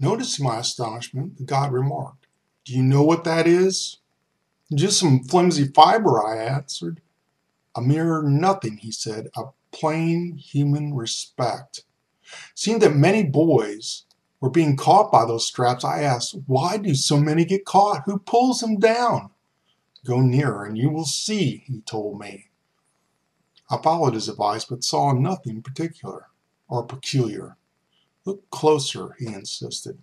Noticing my astonishment, the guide remarked, "Do you know what that is?" "Just some flimsy fiber," I answered. "A mere nothing," he said, "a plain human respect." Seeing that many boys were being caught by those straps, I asked, "Why do so many get caught? Who pulls them down?" "Go nearer and you will see," he told me. I followed his advice, but saw nothing particular or peculiar. "Look closer," he insisted.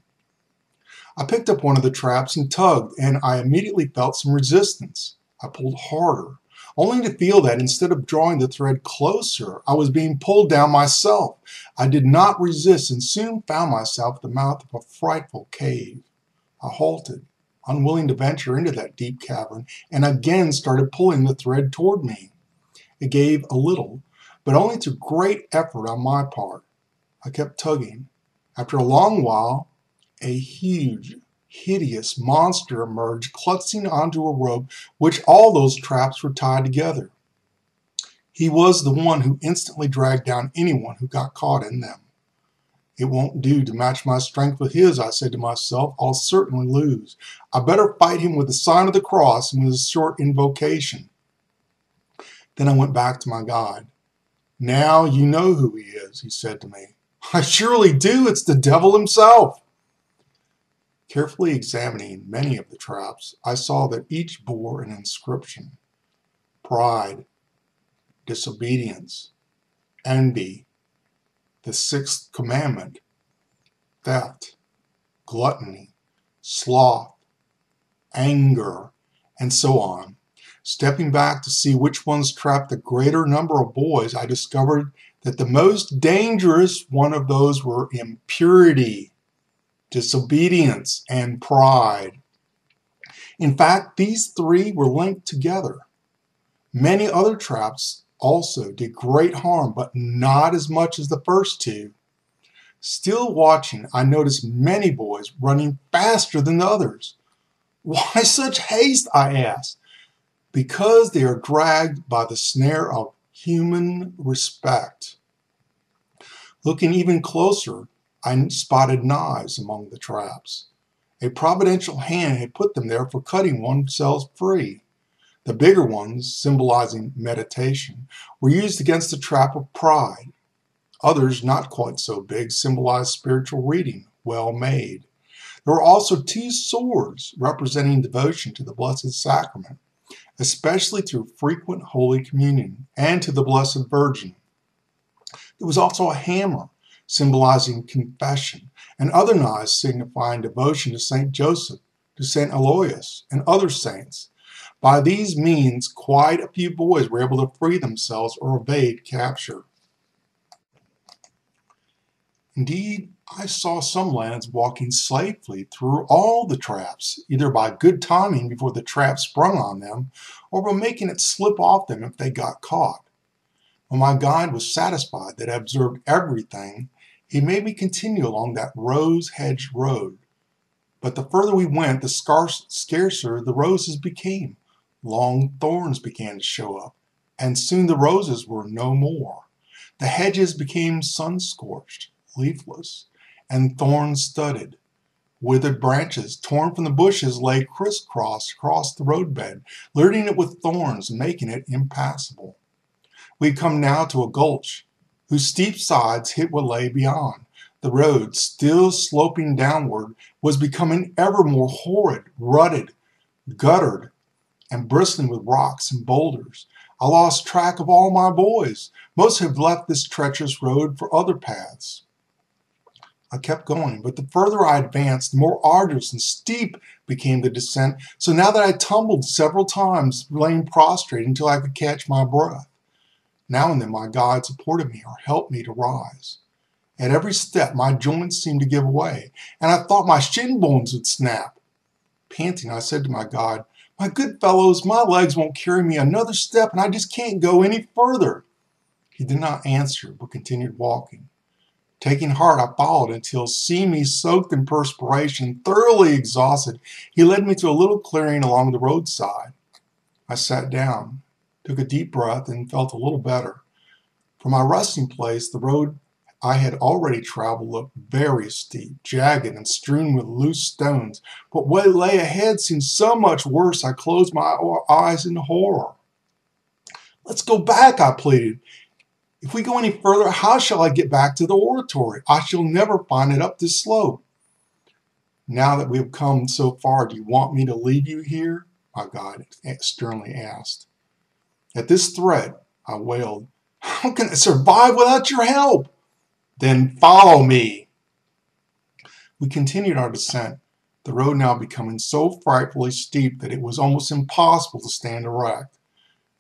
I picked up one of the traps and tugged, and I immediately felt some resistance. I pulled harder, only to feel that instead of drawing the thread closer, I was being pulled down myself. I did not resist and soon found myself at the mouth of a frightful cave. I halted, unwilling to venture into that deep cavern, and again started pulling the thread toward me. It gave a little, but only through great effort on my part. I kept tugging. After a long while, a huge, hideous monster emerged, clutching onto a rope which all those traps were tied together. He was the one who instantly dragged down anyone who got caught in them. "It won't do to match my strength with his," I said to myself. "I'll certainly lose. I better fight him with the sign of the cross and with a short invocation." Then I went back to my guide. "Now you know who he is," he said to me. "I surely do. It's the devil himself." Carefully examining many of the traps, I saw that each bore an inscription: pride, disobedience, envy, the sixth commandment, theft, gluttony, sloth, anger, and so on. Stepping back to see which ones trapped the greater number of boys, I discovered that the most dangerous one of those were impurity, disobedience, and pride. In fact, these three were linked together. Many other traps also did great harm, but not as much as the first two. Still watching, I noticed many boys running faster than the others. "Why such haste?" I asked. "Because they are dragged by the snare of human respect." Looking even closer, I spotted knives among the traps. A providential hand had put them there for cutting oneself free. The bigger ones, symbolizing meditation, were used against the trap of pride. Others, not quite so big, symbolized spiritual reading, well made. There were also two swords representing devotion to the Blessed Sacrament, especially through frequent Holy Communion, and to the Blessed Virgin. There was also a hammer, symbolizing confession, and other knives signifying devotion to Saint Joseph, to Saint Aloysius, and other saints. By these means, quite a few boys were able to free themselves or evade capture. Indeed, I saw some lads walking safely through all the traps, either by good timing before the trap sprung on them, or by making it slip off them if they got caught. When my guide was satisfied that I observed everything, he made me continue along that rose-hedged road. But the further we went, the scarcer the roses became. Long thorns began to show up, and soon the roses were no more. The hedges became sun-scorched, leafless, and thorn-studded. Withered branches torn from the bushes lay crisscrossed across the roadbed, loading it with thorns and making it impassable. We had come now to a gulch, whose steep sides hid what lay beyond. The road, still sloping downward, was becoming ever more horrid, rutted, guttered, and bristling with rocks and boulders. I lost track of all my boys. Most had left this treacherous road for other paths. I kept going, but the further I advanced, the more arduous and steep became the descent, so now that I tumbled several times, laying prostrate until I could catch my breath. Now and then my guide supported me or helped me to rise. At every step my joints seemed to give way, and I thought my shin bones would snap. Panting, I said to my guide, "My good fellows, my legs won't carry me another step, and I just can't go any further." He did not answer, but continued walking. Taking heart, I followed until, seeing me soaked in perspiration, thoroughly exhausted, he led me to a little clearing along the roadside. I sat down, took a deep breath, and felt a little better. From my resting place, the road I had already traveled looked very steep, jagged, and strewn with loose stones, but what lay ahead seemed so much worse I closed my eyes in horror. "Let's go back," I pleaded. "If we go any further, how shall I get back to the oratory? I shall never find it up this slope." "Now that we have come so far, do you want me to leave you here?" my guide sternly asked. At this threat, I wailed, "How can I survive without your help?" "Then follow me." We continued our descent, the road now becoming so frightfully steep that it was almost impossible to stand erect.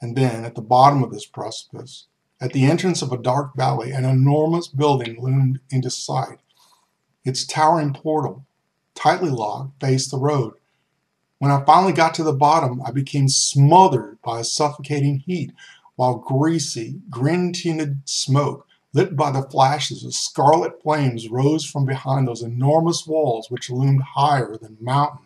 And then, at the bottom of this precipice, at the entrance of a dark valley, an enormous building loomed into sight. Its towering portal, tightly locked, faced the road. When I finally got to the bottom, I became smothered by a suffocating heat, while greasy, green-tinted smoke, lit by the flashes of scarlet flames, rose from behind those enormous walls which loomed higher than mountains.